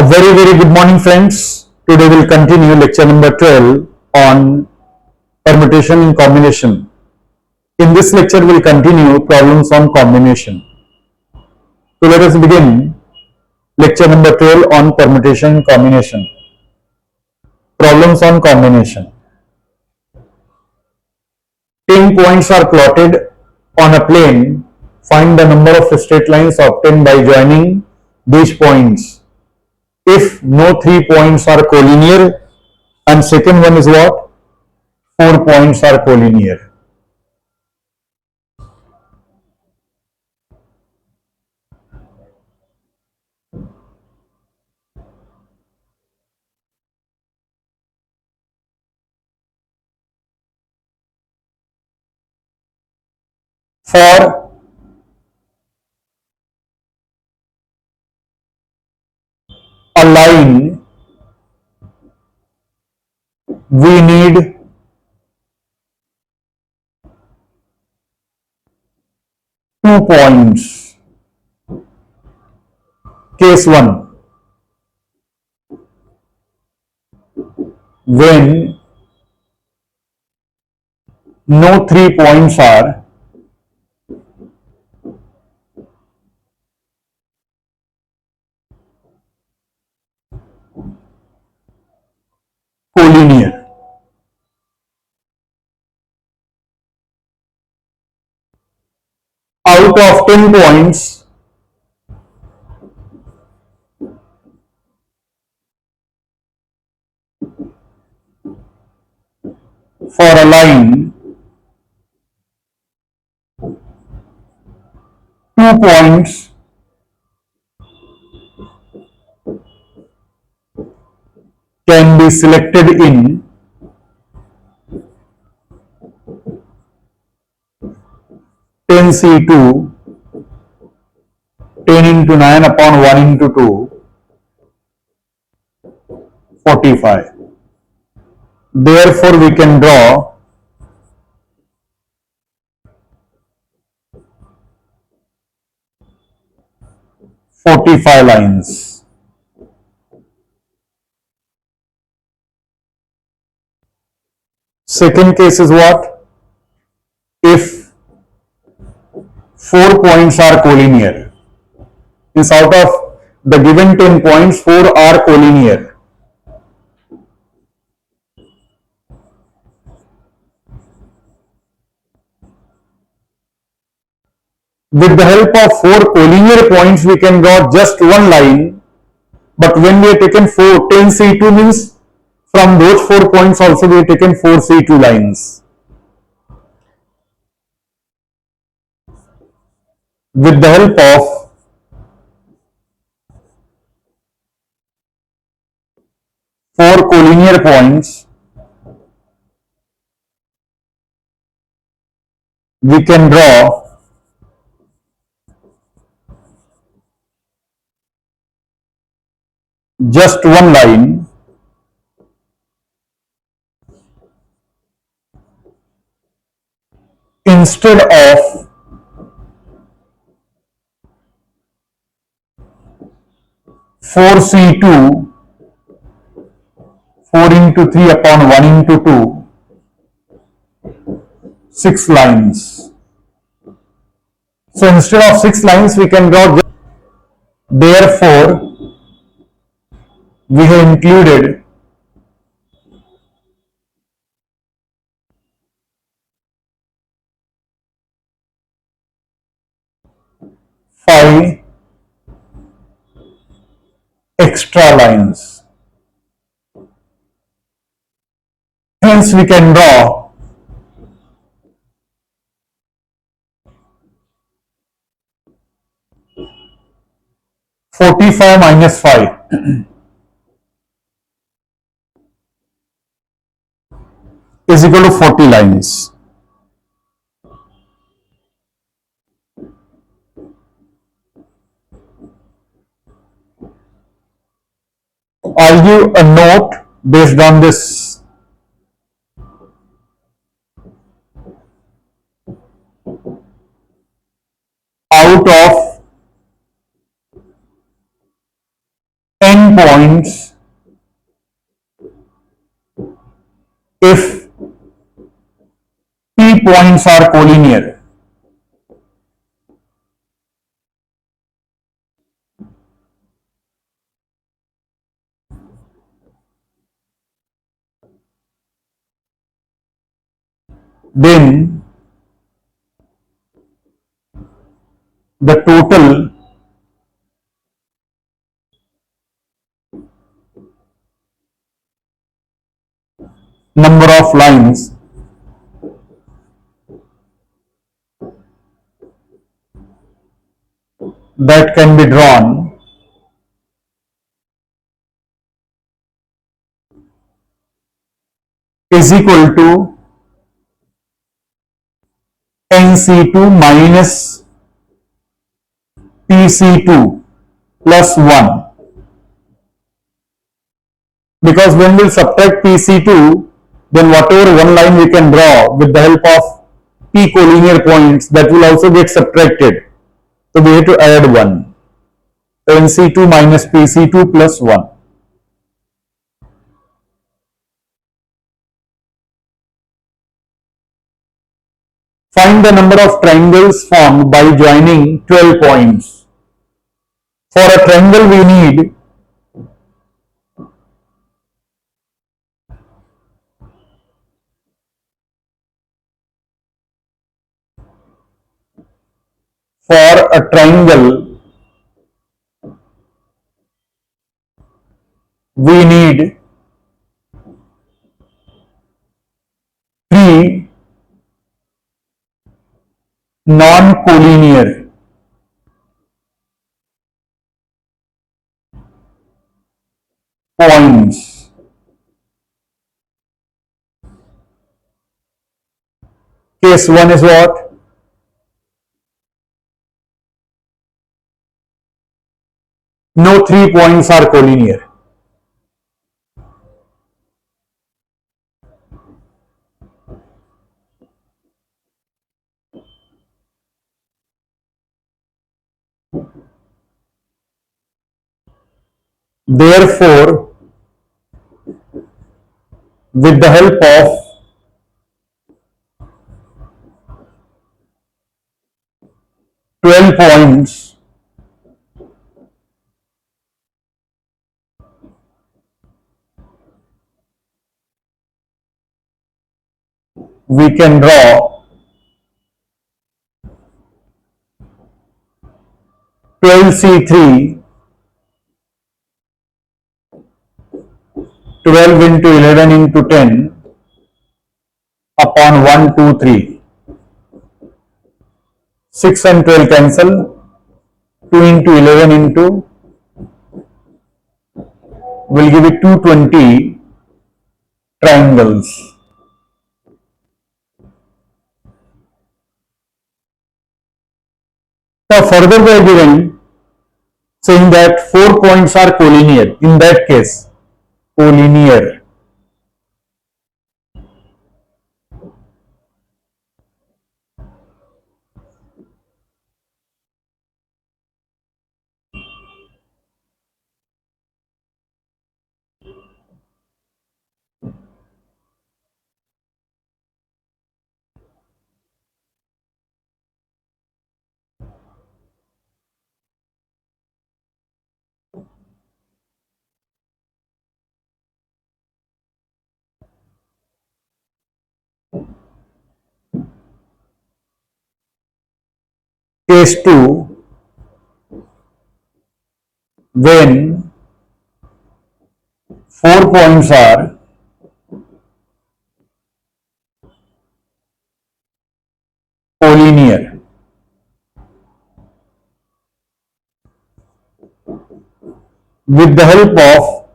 Very good morning, friends. Today we'll continue lecture number 12 on permutation and combination. In this lecture, we'll continue problems on combination. So let us begin lecture number 12 on permutation and combination. Problems on combination. 10 points are plotted on a plane. Find the number of straight lines obtained by joining these points. If no 3 points are collinear, and second one is what? 4 points are collinear. For a line, we need two points. Case 1, when no 3 points are collinear. Out of 10 points, for a line, 2 points can be selected in ten C2, 10 into 9 upon 1 into 2, 45. Therefore, we can draw 45 lines. Second case is what? If 4 points are collinear. Means out of the given 10 points, 4 are collinear. With the help of 4 collinear points, we can draw just one line. But when we have taken 10 C2 means from those 4 points also we have taken 4 C2 lines. With the help of 4 collinear points, we can draw just one line instead of 4C2, 4 into 3 upon 1 into 2, 6 lines. So instead of 6 lines, we can draw. Therefore, we have included five extra lines. Hence, we can draw 45 minus 5 is equal to 40 lines. I'll give a note based on this. Out of n points if P points are collinear. Then the total number of lines that can be drawn is equal to NC2 minus PC2 plus 1. Because when we subtract PC2, then whatever one line we can draw with the help of P collinear points, that will also get subtracted. So we have to add 1. NC2 minus PC2 plus 1. Find the number of triangles formed by joining 12 points. For a triangle we need for a triangle we need 3 non-collinear points. Case 1 is what? No 3 points are collinear. Therefore, with the help of 12 points, we can draw 12C3, 12 into 11 into 10 upon 1, 2, 3. 6 and 12 cancel. 2 into 11 into will give it 220 triangles. Now further they are given saying that 4 points are collinear. In that case, collinear. Case 2, when 4 points are collinear. With the help of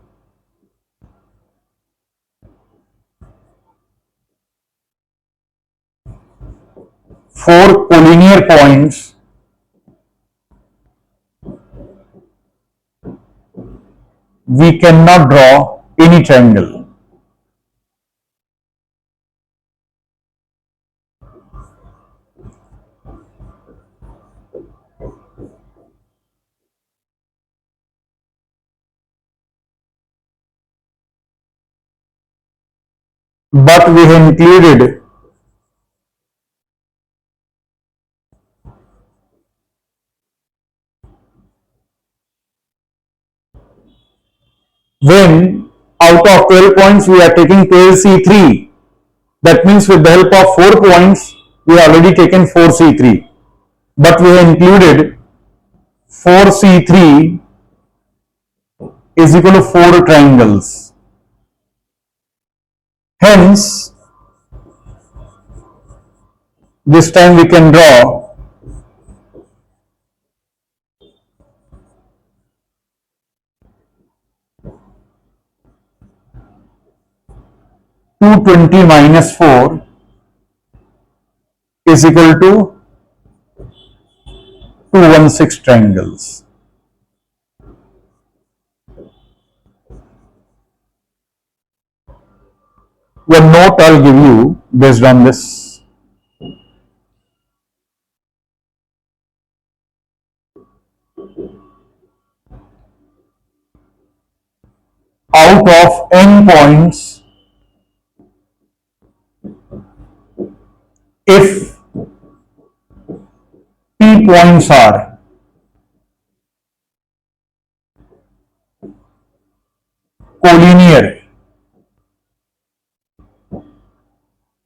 4 collinear points, we cannot draw any triangle. but we have included when out of 12 points we are taking 12C3. That means with the help of 4 points we have already taken 4C3, but we have included 4C3 is equal to 4 triangles. Hence, this time we can draw 220 minus 4 is equal to 216 triangles. One note I'll give you based on this. Out of n points, if p points are collinear,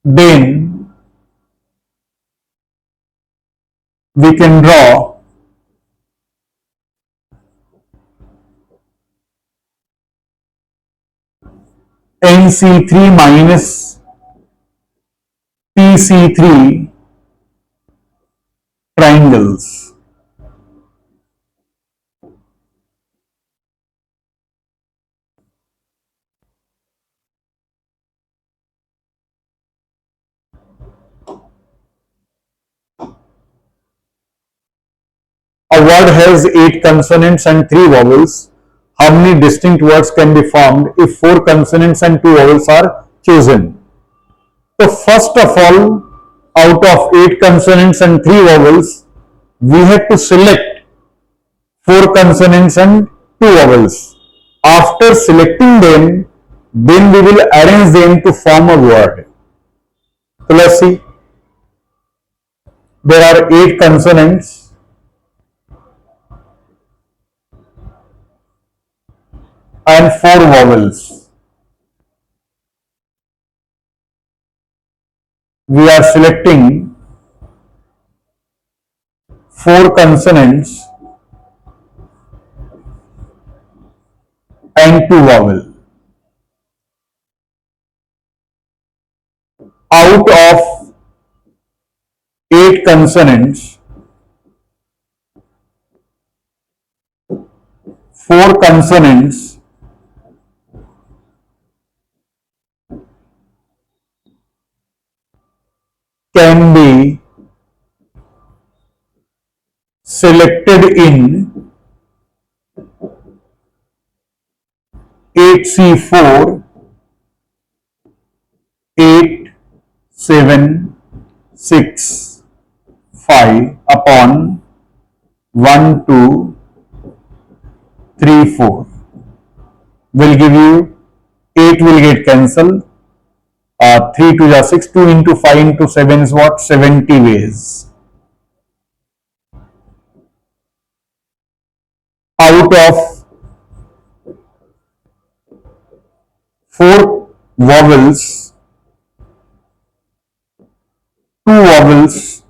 then we can draw NC3 minus PC3 triangles. A word has 8 consonants and 3 vowels. How many distinct words can be formed if 4 consonants and 2 vowels are chosen? So first of all, out of 8 consonants and 3 vowels, we have to select 4 consonants and 2 vowels. After selecting them, then we will arrange them to form a word. So let's see. There are 8 consonants and 4 vowels. We are selecting 4 consonants and 2 vowels. Out of 8 consonants, 4 consonants can be selected in 8C4, 8, 7, 6, 5 upon 1, 2, 3, 4. Will give you 8 will get cancelled. 3 to the 6, 2 into 5 into 7 is what? 70 ways. Out of 4 vowels, 2 vowels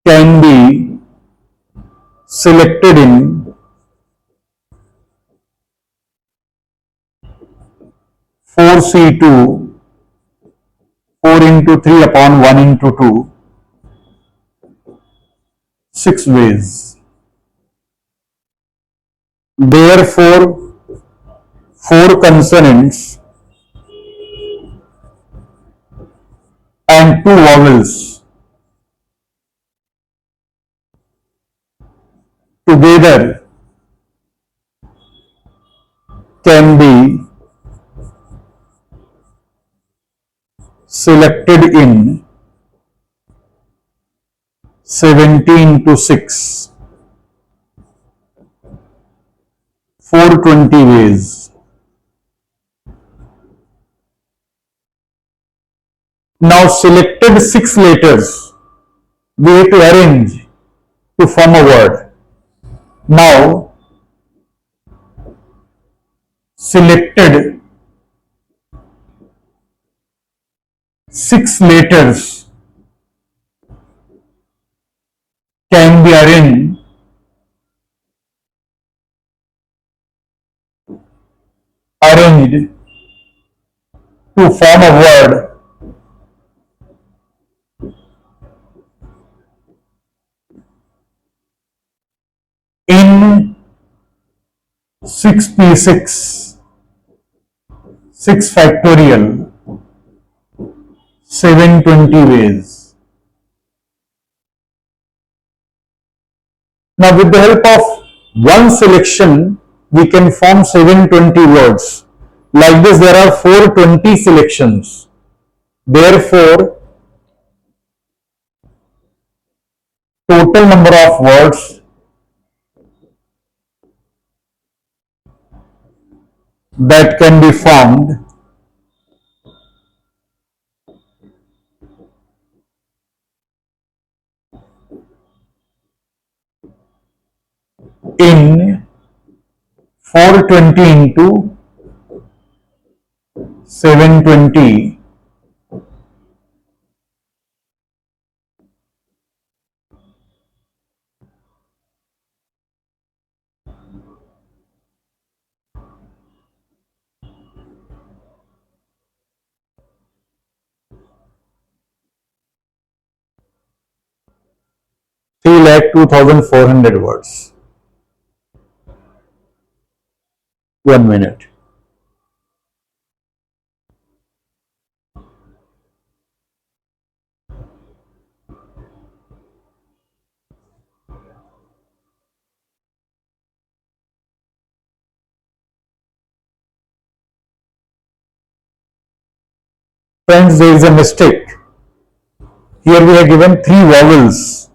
can be selected in 4C2, 4 into 3 upon 1 into 2, 6 ways. Therefore, 4 consonants and 2 vowels together can be selected in 17 to 6, 420 ways. Now selected 6 letters we have to arrange to form a word. Now selected 6 letters can be arranged to form a word in 6p6, 6 factorial, 720 ways. Now with the help of one selection, we can form 720 words. Like this, there are 420 selections. Therefore, total number of words that can be formed in 420 into 720 3,02,400 words. 1 minute. Friends, there is a mistake. Here we have given 3 vowels,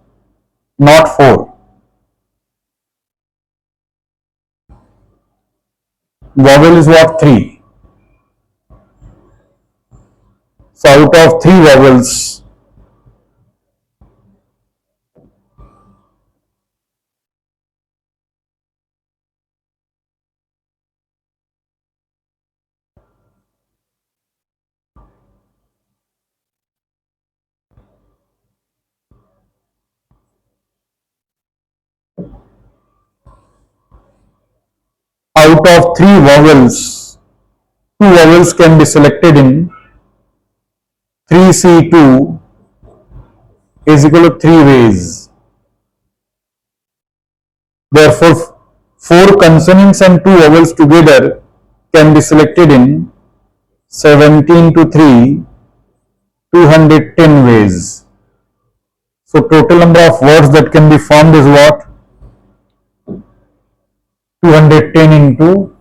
not 4. Vowel is what? 3. So out of 3 vowels, out of 3 vowels, 2 vowels can be selected in 3C2 is equal to 3 ways. Therefore, 4 consonants and 2 vowels together can be selected in 17 to 3, 210 ways. So total number of words that can be formed is what? 210 into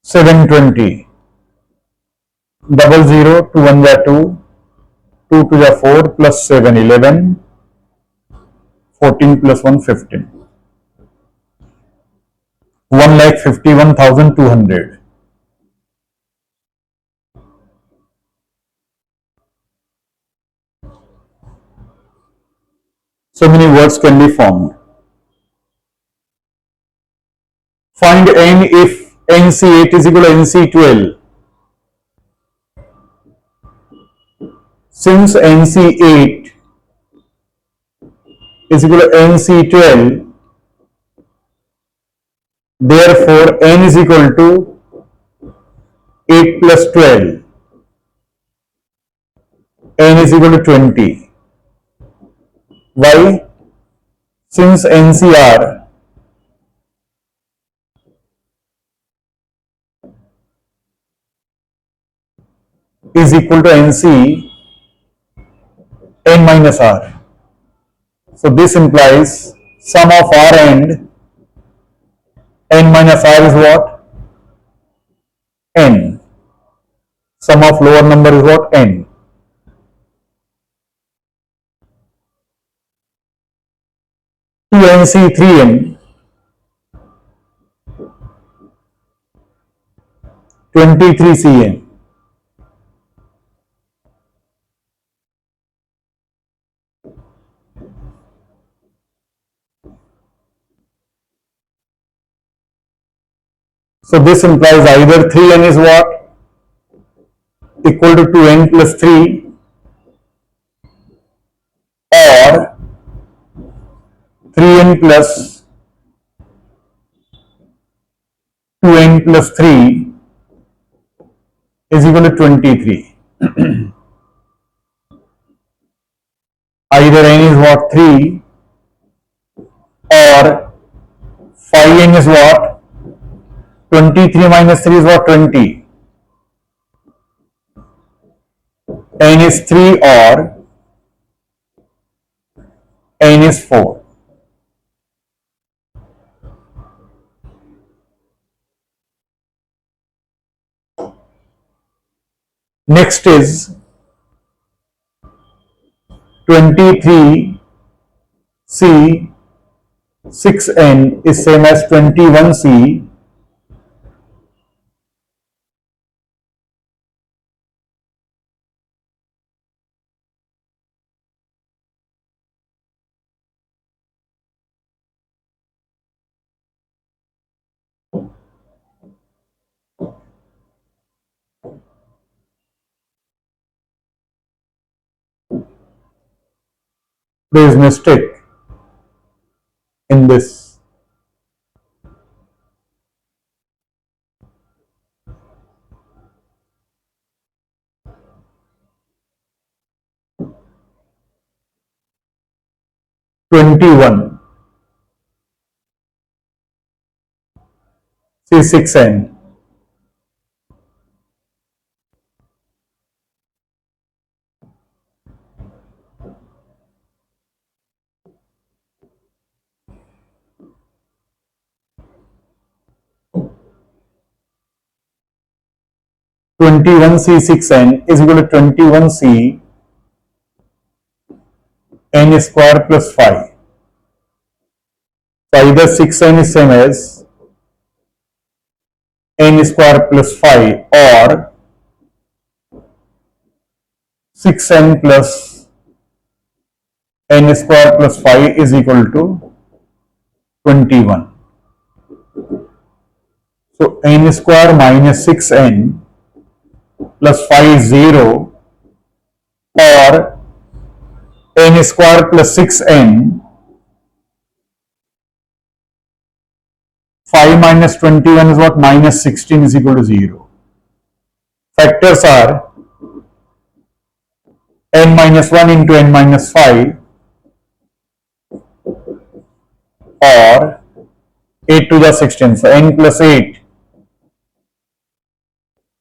720. Double 0, 2 1 ja 2, 2 2 ja 4, plus 7 11, 14 plus 1 15. 1,51,200. So many words can be formed. Find n if NC8 is equal to NC12. Since NC8 is equal to NC12, therefore n is equal to 8 plus 12. N is equal to 20. Why? Since NCR is equal to NC n minus R. So this implies sum of R and n minus R is what? N. Sum of lower number is what? N. 2NC 3N 23 Cn. So this implies either 3n is what? Equal to 2n plus 3, or 3n plus 2n plus 3 is equal to 23. Either n is what? 3, or 5n is what? 23 minus 3 is what? 20. N is 3 or n is 4. Next is 23 C 6n is same as 21 C there is mistake in this. Twenty-one C6n. 21 C6n is equal to 21 C n square plus 5. So either 6n is same as n square plus 5, or 6n plus n square plus 5 is equal to 21. So n square minus 6n plus 5 is 0, or n square plus 6n, 5 minus 21 is what? Minus 16 is equal to 0. Factors are n minus 1 into n minus 5, or 8 to the 16. So n plus 8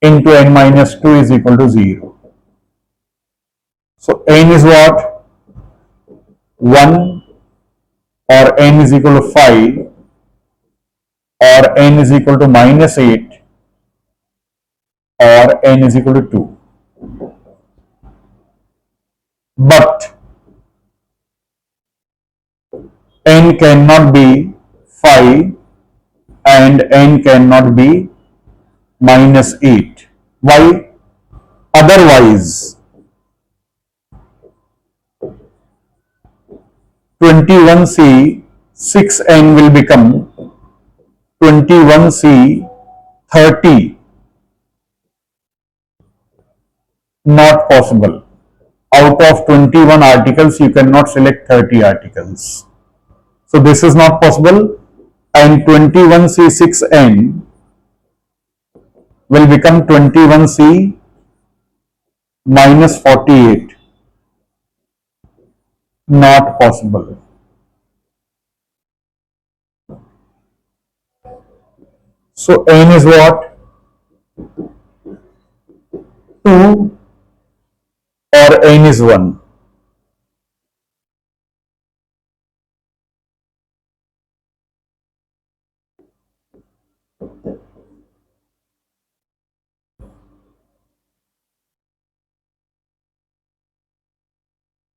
into n minus 2 is equal to 0. So n is what? 1, or n is equal to 5, or n is equal to minus 8, or n is equal to 2. But n cannot be 5 and n cannot be minus 8. Why? Otherwise, 21C 6n will become 21C 30. Not possible. Out of 21 articles, you cannot select 30 articles. So this is not possible, and 21C6n will become 21C minus 48. Not possible. So n is what? 2, or n is 1.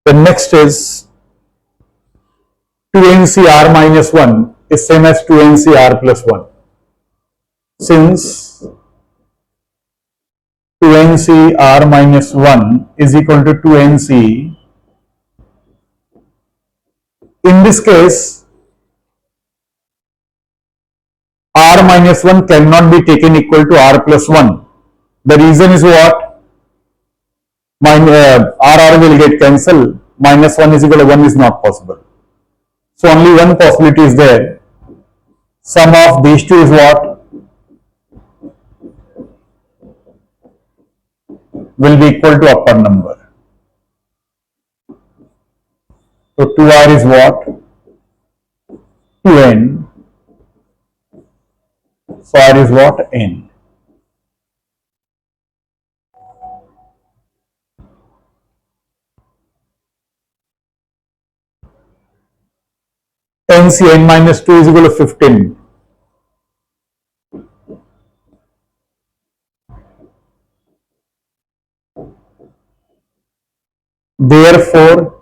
The next is 2ncr minus 1 is same as 2ncr plus 1. Since 2nc r minus 1 is equal to 2nc. In this case, r minus 1 cannot be taken equal to r plus 1. The reason is what? R will get cancelled. Minus 1 is equal to 1 is not possible. So only one possibility is there. Sum of these two is what? Will be equal to upper number. So 2r is what? 2n. So r is what? N. NC n minus 2 is equal to 15. Therefore,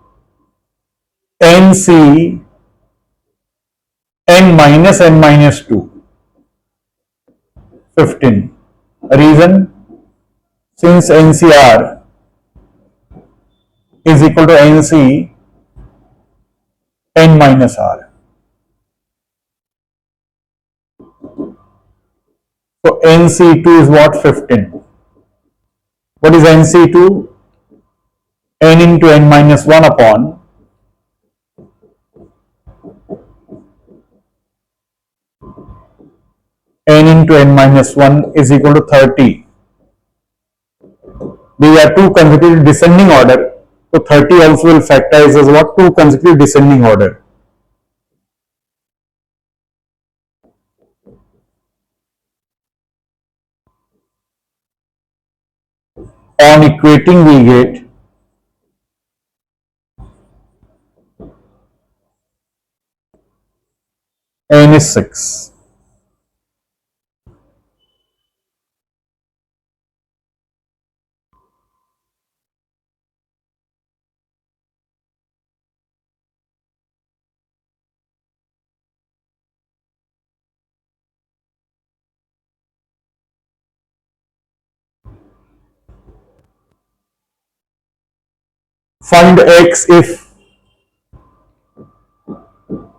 NC n minus 2, 15. Reason? Since NCR is equal to NC n minus r. So NC2 is what? 15. What is NC2? N into n minus 1 upon n into n minus 1 is equal to 30. These are two consecutive descending order. So 30 also will factorize as what? Two consecutive descending order. On equating we get n is 6. Find x if,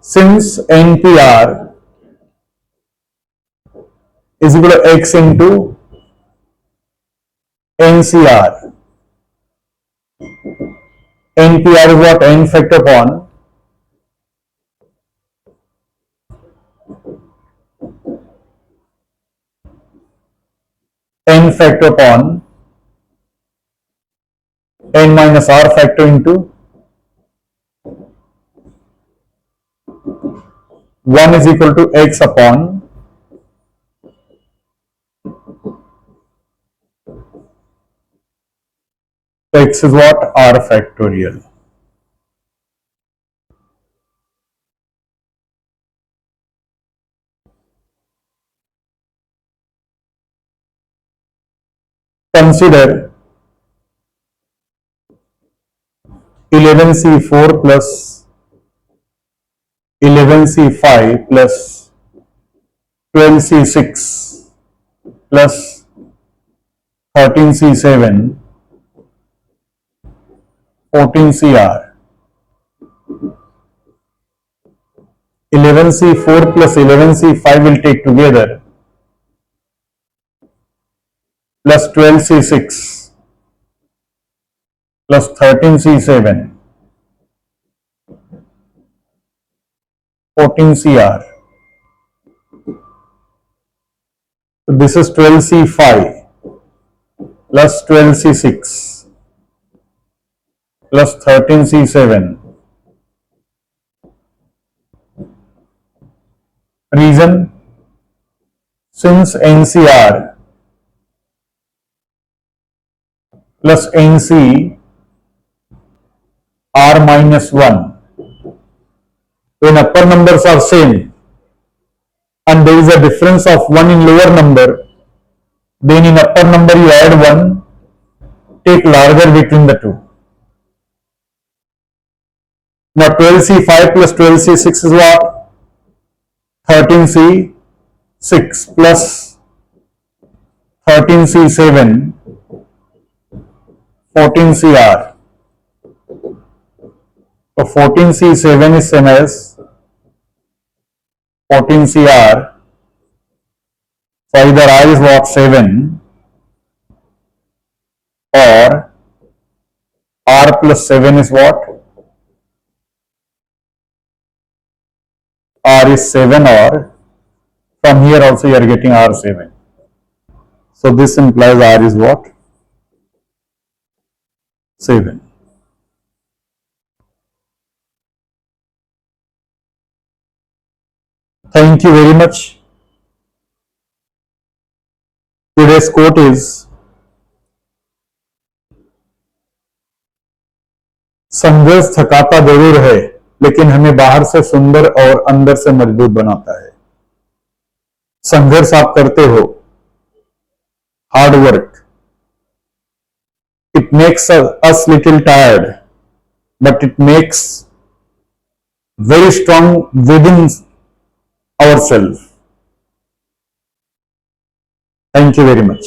since NPR is equal to x into NCR. NPR is what? N factor upon n factor upon n minus r factor into 1 is equal to x upon x is what? R factorial. Consider 11C4 plus 11C5 plus 12C6 plus 13C7 14CR. 11C4 plus 11C5 will take together plus 12C6 plus 13C7 14CR. So this is 12C5 plus 12C6 plus 13C7. Reason? Since NCR plus NC R minus 1, when upper numbers are same and there is a difference of 1 in lower number, then in upper number you add 1, take larger between the two. Now 12C5 plus 12C6 is what? 13C6 plus 13C7 14CR. So 14C7 is same as 14CR. So either R is what, 7, or R plus 7 is what? R is 7, or from here also you are getting R7. So this implies R is what? 7. Thank you very much. Today's quote is, संघर्ष थकाता जरूर है लेकिन हमें बाहर से सुंदर और अंदर से मजबूत बनाता है. संघर्ष आप करते हो, hard work, it makes us little tired, but it makes very strong within ourselves. Thank you very much.